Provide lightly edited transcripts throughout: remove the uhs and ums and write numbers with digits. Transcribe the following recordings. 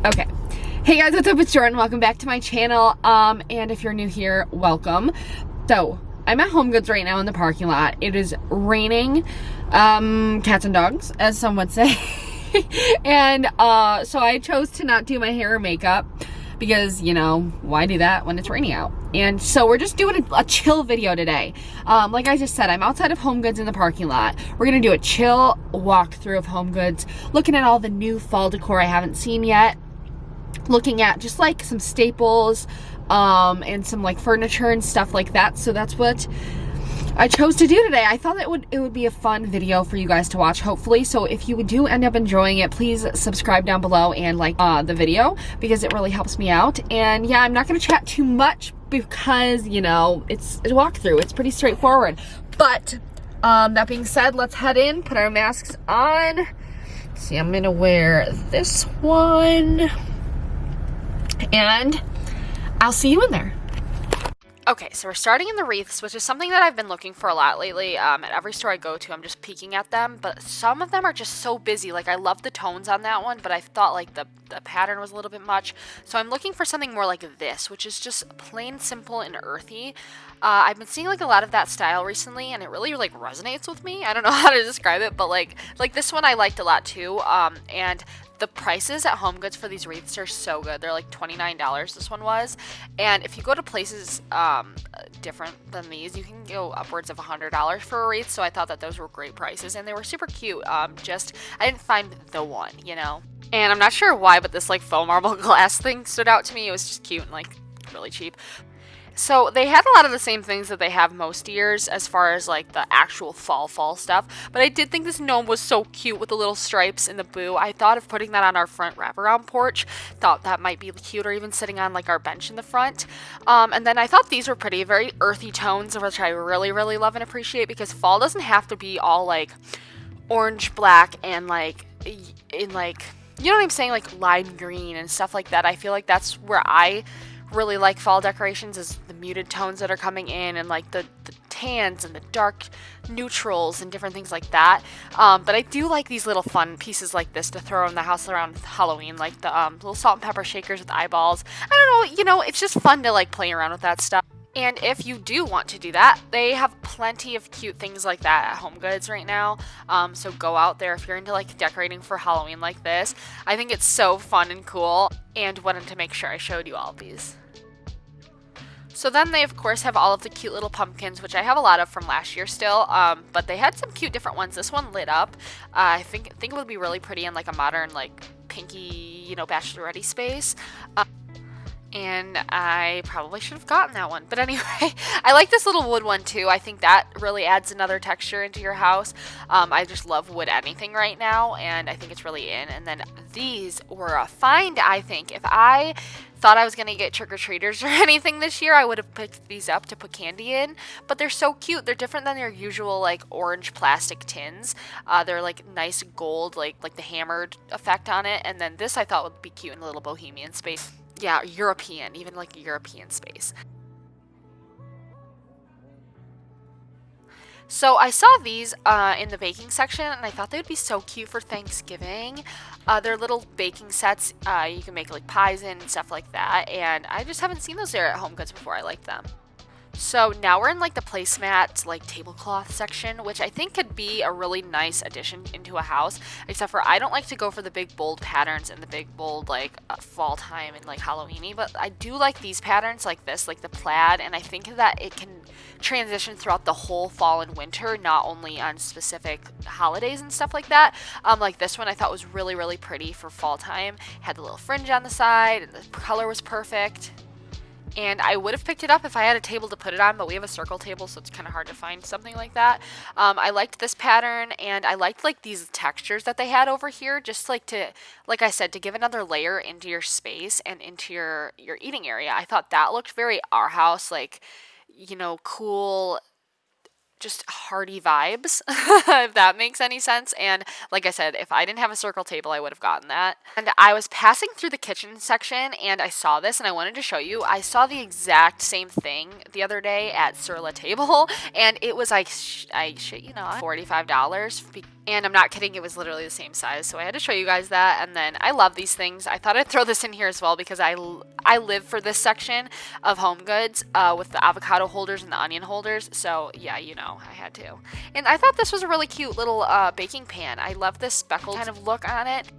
Okay. Hey guys, what's up? It's Jordan. Welcome back to my channel. And if you're new here, welcome. So, I'm at HomeGoods right now in the parking lot. It is raining, cats and dogs, as some would say. And so I chose to not do my hair or makeup because, you know, why do that when it's raining out? And so we're just doing a chill video today. Like I just said, I'm outside of HomeGoods in the parking lot. We're gonna do a chill walkthrough of HomeGoods, looking at all the new fall decor I haven't seen yet, looking at just like some staples and some like furniture and stuff like that. So that's what I chose to do today. I thought it would be a fun video for you guys to watch, hopefully. So if you do end up enjoying it, please subscribe down below and like the video because it really helps me out. And yeah, I'm not going to chat too much because, you know, it's a walkthrough. It's pretty straightforward. But that being said, let's head in, put our masks on. See, I'm going to wear this one. And I'll see you in there. Okay, so we're starting in the wreaths, which is something that I've been looking for a lot lately. At every store I go to, I'm just peeking at them, but some of them are just so busy. Like, I love the tones on that one, but I thought like the pattern was a little bit much. So I'm looking for something more like this, which is just plain, simple, and earthy. I've been seeing like a lot of that style recently, and it really like resonates with me. I don't know how to describe it, but like this one I liked a lot too. And the prices at HomeGoods for these wreaths are so good. They're like $29, this one was. And if you go to places different than these, you can go upwards of $100 for a wreath. So I thought that those were great prices, and they were super cute. I didn't find the one, you know. And I'm not sure why, but this like faux marble glass thing stood out to me. It was just cute and like really cheap. So they had a lot of the same things that they have most years as far as like the actual fall stuff, but I did think this gnome was so cute with the little stripes and the boo. I thought of putting that on our front wraparound porch, thought that might be cute, or even sitting on like our bench in the front. And then I thought these were pretty, very earthy tones, which I really love and appreciate, because fall doesn't have to be all like orange, black, and like in like, you know what I'm saying, like lime green and stuff like that. I feel like that's where I really like fall decorations, is the muted tones that are coming in, and like the tans and the dark neutrals and different things like that. But I do like these little fun pieces like this to throw in the house around Halloween, like the little salt and pepper shakers with eyeballs. I don't know, you know, it's just fun to like play around with that stuff. And if you do want to do that, they have plenty of cute things like that at HomeGoods right now. So go out there if you're into like decorating for Halloween like this. I think it's so fun and cool, and wanted to make sure I showed you all of these. So then they of course have all of the cute little pumpkins, which I have a lot of from last year still, but they had some cute different ones. This one lit up. I think it would be really pretty in like a modern like pinky, you know, bachelorette space. And I probably should have gotten that one. But anyway, I like this little wood one too. I think that really adds another texture into your house. I just love wood anything right now, and I think it's really in. And then these were a find, I think. If I thought I was going to get trick-or-treaters or anything this year, I would have picked these up to put candy in. But they're so cute. They're different than their usual like orange plastic tins. They're like nice gold, like the hammered effect on it. And then this I thought would be cute in a little bohemian space. Yeah, European, even like a European space. So I saw these in the baking section, and I thought they would be so cute for Thanksgiving. They're little baking sets. You can make like pies in and stuff like that, and I just haven't seen those there at HomeGoods before. I like them. So now we're in like the placemat, like tablecloth section, which I think could be a really nice addition into a house, except for I don't like to go for the big bold patterns and the big bold like fall time and like Halloweeny, but I do like these patterns like this, like the plaid, and I think that it can transition throughout the whole fall and winter, not only on specific holidays and stuff like that. Like this one I thought was really pretty for fall time. It had the little fringe on the side, and the color was perfect. And I would have picked it up if I had a table to put it on, but we have a circle table, so it's kind of hard to find something like that. I liked this pattern, and I liked like these textures that they had over here, just like to, like I said, to give another layer into your space and into your eating area. I thought that looked very ARHAUS, like, you know, cool, just hearty vibes, if that makes any sense. And like I said, if I didn't have a circle table, I would have gotten that. And I was passing through the kitchen section, and I saw this, and I wanted to show you. I saw the exact same thing the other day at Sur La Table, and it was like, I shit you not, $45 And I'm not kidding, it was literally the same size, so I had to show you guys that. And then I love these things. I thought I'd throw this in here as well because I live for this section of home goods with the avocado holders and the onion holders. So yeah, you know, I had to. And I thought this was a really cute little baking pan. I love this speckled kind of look on it.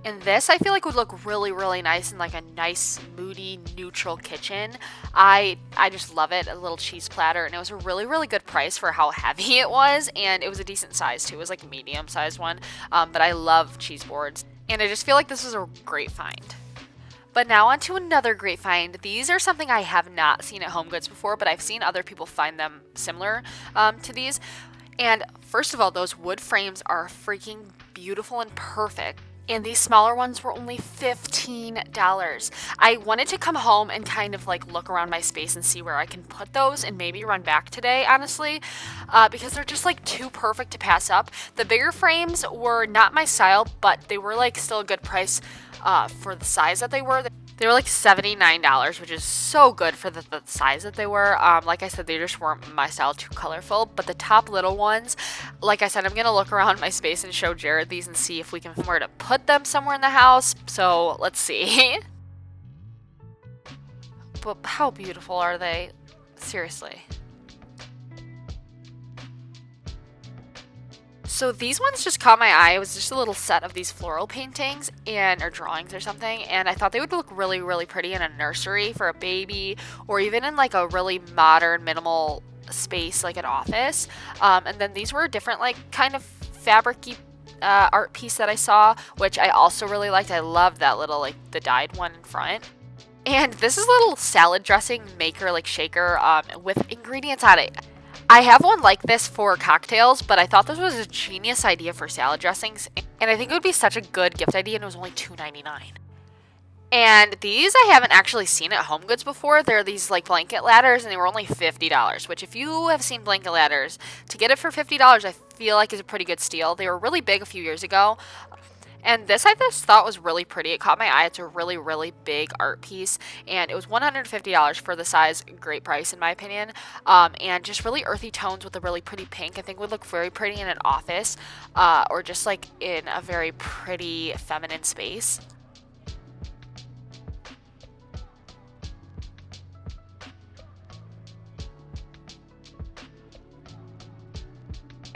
And this, I feel like, would look really, really nice in like a nice, moody, neutral kitchen. I just love it. A little cheese platter. And it was a really, really good price for how heavy it was. And it was a decent size, too. It was like a medium-sized one. But I love cheese boards. And I just feel like this was a great find. But now on to another great find. These are something I have not seen at HomeGoods before, but I've seen other people find them similar to these. And first of all, those wood frames are freaking beautiful and perfect. And these smaller ones were only $15. I wanted to come home and kind of like look around my space and see where I can put those and maybe run back today, honestly, because they're just like too perfect to pass up. The bigger frames were not my style, but they were like still a good price for the size that they were. They were like $79, which is so good for the size that they were. Like I said, they just weren't my style, too colorful. But the top little ones, like I said, I'm going to look around my space and show Jared these and see if we can find where to put them somewhere in the house. So let's see. But how beautiful are they? Seriously. So these ones just caught my eye. It was just a little set of these floral paintings or drawings or something, and I thought they would look really, really pretty in a nursery for a baby, or even in like a really modern, minimal space like an office. And then these were a different like kind of fabric-y art piece that I saw, which I also really liked. I love that little like the dyed one in front. And this is a little salad dressing maker, like shaker, with ingredients on it. I have one like this for cocktails, but I thought this was a genius idea for salad dressings, and I think it would be such a good gift idea, and it was only $2.99. And these I haven't actually seen at HomeGoods before. They're these like blanket ladders, and they were only $50, which if you have seen blanket ladders, to get it for $50 I feel like is a pretty good steal. They were really big a few years ago. And this I just thought was really pretty. It caught my eye. It's a really, really big art piece. And it was $150 for the size. Great price in my opinion. And just really earthy tones with a really pretty pink. I think would look very pretty in an office. Or just like in a very pretty feminine space.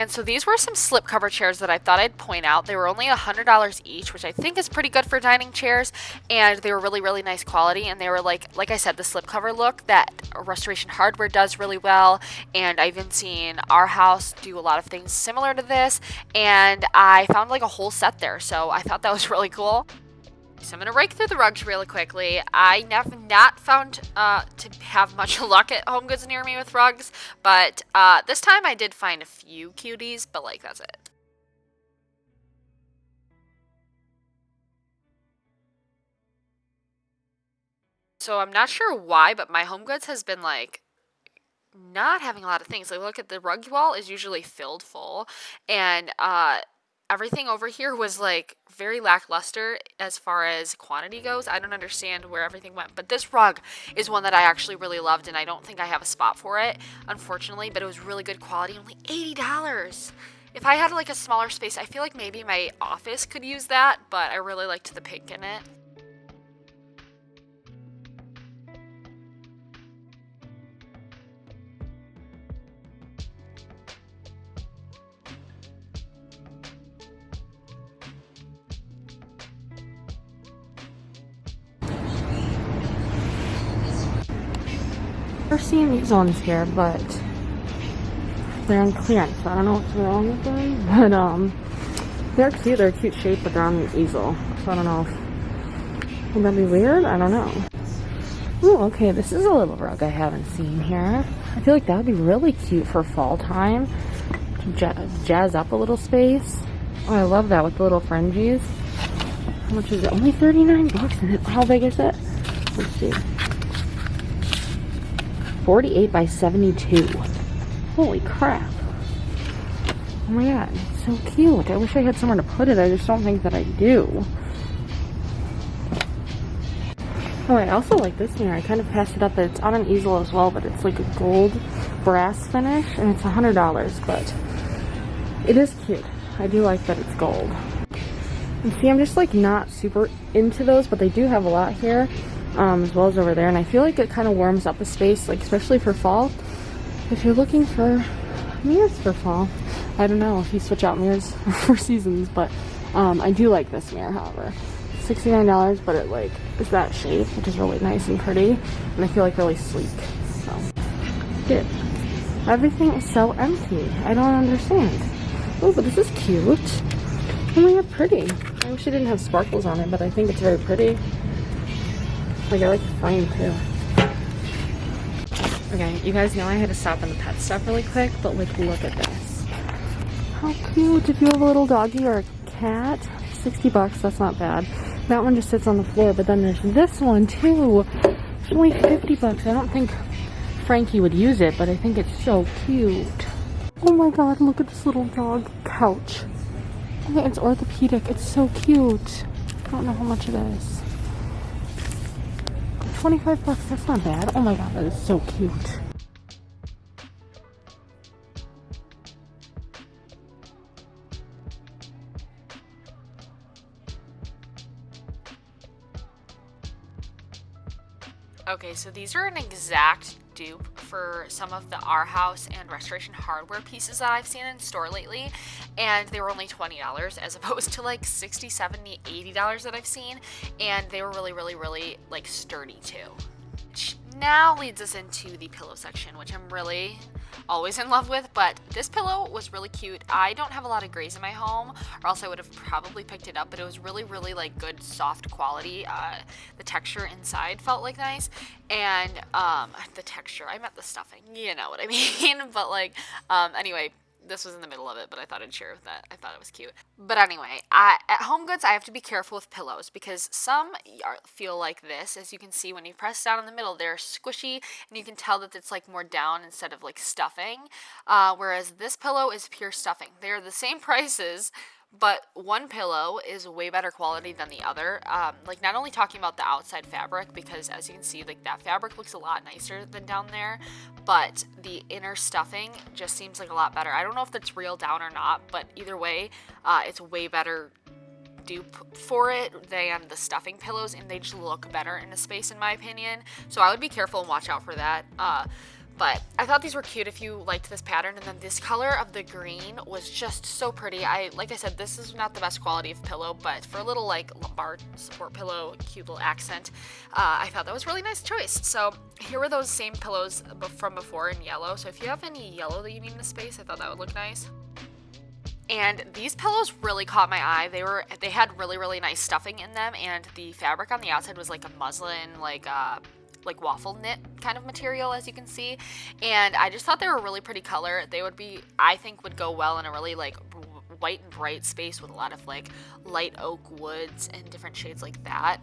And so these were some slipcover chairs that I thought I'd point out. They were only $100 each, which I think is pretty good for dining chairs. And they were really, really nice quality. And they were like I said, the slipcover look that Restoration Hardware does really well. And I've even seen ARHAUS do a lot of things similar to this. And I found like a whole set there. So I thought that was really cool. So I'm going to rake through the rugs really quickly. I have not found to have much luck at HomeGoods near me with rugs, but this time I did find a few cuties, but like that's it. So I'm not sure why, but my HomeGoods has been like not having a lot of things. Like look at the rug wall is usually filled full, and everything over here was like very lackluster as far as quantity goes. I don't understand where everything went, but this rug is one that I actually really loved, and I don't think I have a spot for it, unfortunately, but it was really good quality, only $80. If I had like a smaller space, I feel like maybe my office could use that, but I really liked the pink in it. I've seen these ones here, but they're on clearance, so I don't know what's wrong with them, but they're cute, they're a cute shape, but they're on the easel, so I don't know if, would that be weird? I don't know. Ooh, okay, this is a little rug I haven't seen here. I feel like that would be really cute for fall time, to jazz up a little space. Oh, I love that with the little fringes. How much is it? Only 39 bucks, and how big is it? Let's see. 48 by 72. Holy crap. Oh my god, it's so cute. I wish I had somewhere to put it. I just don't think that I do. Oh, I also like this mirror. I kind of passed it up. It's on an easel as well, but it's like a gold brass finish, and it's $100, but It is cute. I do like that it's gold. And see, I'm just like not super into those, but they do have a lot here, as well as over there. And I feel like it kind of warms up a space, like especially for fall. If you're looking for mirrors for fall, I don't know if you switch out mirrors for seasons, but I do like this mirror, however. $69, but it like is that shape, which is really nice and pretty, and I feel like really sleek. So, good. Everything is so empty. I don't understand. Oh, but this is cute. Oh my god, pretty. I wish it didn't have sparkles on it, but I think it's very pretty. Like, I like the frame too. Okay, you guys know I had to stop in the pet stuff really quick, but like, look at this. How cute. If you have a little doggy or a cat, $60, that's not bad. That one just sits on the floor, but then there's this one too. It's only $50. I don't think Frankie would use it, but I think it's so cute. Oh my god, look at this little dog couch. Okay, it's orthopedic. It's so cute. I don't know how much it is. $25, that's not bad. Oh my god, that is so cute. Okay, so these are an exact dupe for some of the ARHAUS and Restoration Hardware pieces that I've seen in store lately, and they were only $20 as opposed to like $60, $70, $80 that I've seen, and they were really like sturdy too. Which now leads us into the pillow section, which I'm really always in love with, but this pillow was really cute. I don't have a lot of grays in my home, or else I would have probably picked it up, but it was really like good soft quality. The texture inside felt like nice, and the texture, I meant the stuffing, you know what I mean. But like, anyway, this was in the middle of it, but I thought I'd share that. I thought it was cute. But anyway, at HomeGoods, I have to be careful with pillows because some feel like this. As you can see, when you press down in the middle, they're squishy, and you can tell that it's like more down instead of like stuffing. Whereas this pillow is pure stuffing. They're the same prices, but one pillow is way better quality than the other. Like, not only talking about the outside fabric, because as you can see, like that fabric looks a lot nicer than down there, but the inner stuffing just seems like a lot better. I don't know if that's real down or not, but either way, it's way better dupe for it than the stuffing pillows, and they just look better in a space, in my opinion. So I would be careful and watch out for that. But I thought these were cute if you liked this pattern, and then this color of the green was just so pretty. Like I said, this is not the best quality of pillow, but for a little like lumbar support pillow, cute little accent, I thought that was a really nice choice. So here were those same pillows from before in yellow. So if you have any yellow that you need in the space, I thought that would look nice. And these pillows really caught my eye. They had really nice stuffing in them, and the fabric on the outside was like a muslin, like waffle knit kind of material, as you can see, and I just thought they were a really pretty color. They would be, I think, would go well in a really like white and bright space with a lot of like light oak woods and different shades like that.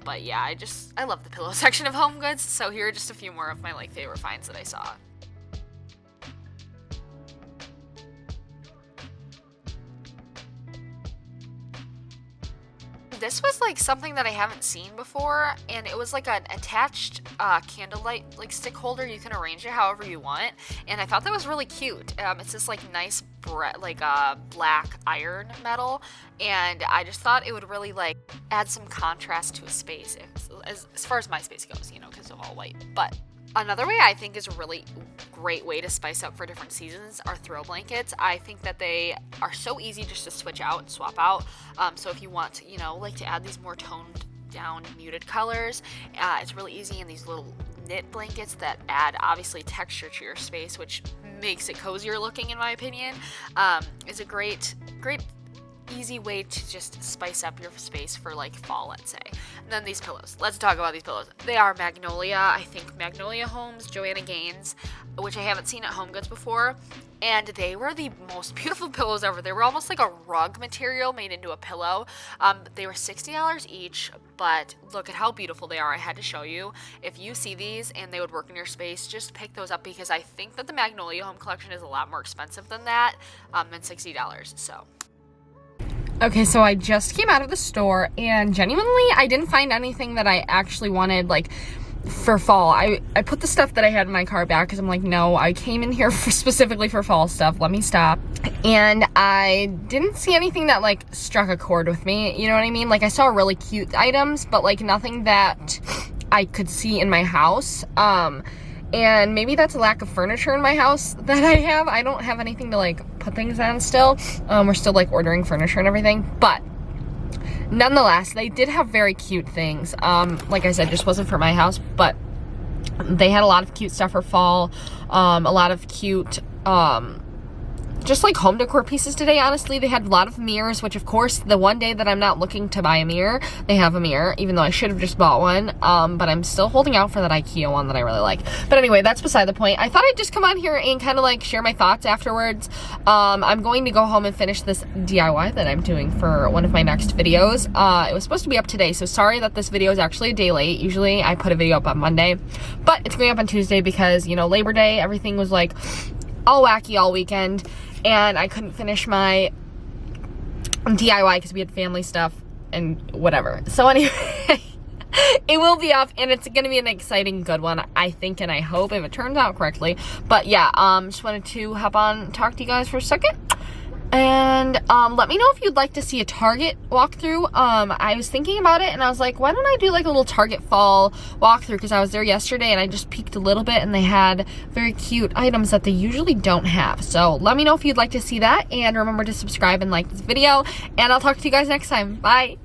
But yeah, I love the pillow section of HomeGoods. So here are just a few more of my like favorite finds that I saw. This was like something that I haven't seen before, and it was like an attached candlelight like stick holder. You can arrange it however you want, and I thought that was really cute. It's this like nice black iron metal, and I just thought it would really like add some contrast to a space as far as my space goes, you know, because of all white. But another way I think is a really great way to spice up for different seasons are throw blankets. I think that they are so easy just to switch out and swap out. So if you want to, you know, like to add these more toned down muted colors, it's really easy in these little knit blankets that add obviously texture to your space, which makes it cozier looking, in my opinion. Is a great easy way to just spice up your space for like fall, let's say. And then these pillows. Let's talk about these pillows. They are Magnolia, I think Magnolia Homes, Joanna Gaines, which I haven't seen at HomeGoods before. And they were the most beautiful pillows ever. They were almost like a rug material made into a pillow. They were $60 each, but look at how beautiful they are. I had to show you. If you see these and they would work in your space, just pick those up, because I think that the Magnolia Home collection is a lot more expensive than that, than $60. So. Okay, so I just came out of the store, and genuinely, I didn't find anything that I actually wanted, like, for fall. I put the stuff that I had in my car back, because I'm like, no, I came in here specifically for fall stuff. Let me stop. and I didn't see anything that like struck a chord with me, you know what I mean? Like I saw really cute items, but like nothing that I could see in my house. And maybe that's a lack of furniture in my house that I have. I don't have anything to like put things on still. We're still like ordering furniture and everything, but nonetheless, they did have very cute things. Like I said, just wasn't for my house, but they had a lot of cute stuff for fall. A lot of cute, just like home decor pieces today, honestly. They had a lot of mirrors, which of course, the one day that I'm not looking to buy a mirror, they have a mirror, even though I should have just bought one. But I'm still holding out for that IKEA one that I really like. But anyway, that's beside the point. I thought I'd just come on here and kind of like share my thoughts afterwards. I'm going to go home and finish this DIY that I'm doing for one of my next videos. It was supposed to be up today, so sorry that this video is actually a day late. Usually I put a video up on Monday, but it's going up on Tuesday because, you know, Labor Day, everything was like all wacky all weekend. And I couldn't finish my DIY because we had family stuff and whatever. So anyway, it will be up and it's going to be an exciting, good one, I think, and I hope, if it turns out correctly. But yeah, just wanted to hop on and talk to you guys for a second. And let me know if you'd like to see a Target walkthrough. I was thinking about it and I was like, why don't I do like a little Target fall walkthrough, because I was there yesterday and I just peeked a little bit and they had very cute items that they usually don't have. So let me know if you'd like to see that, and remember to subscribe and like this video, and I'll talk to you guys next time. Bye!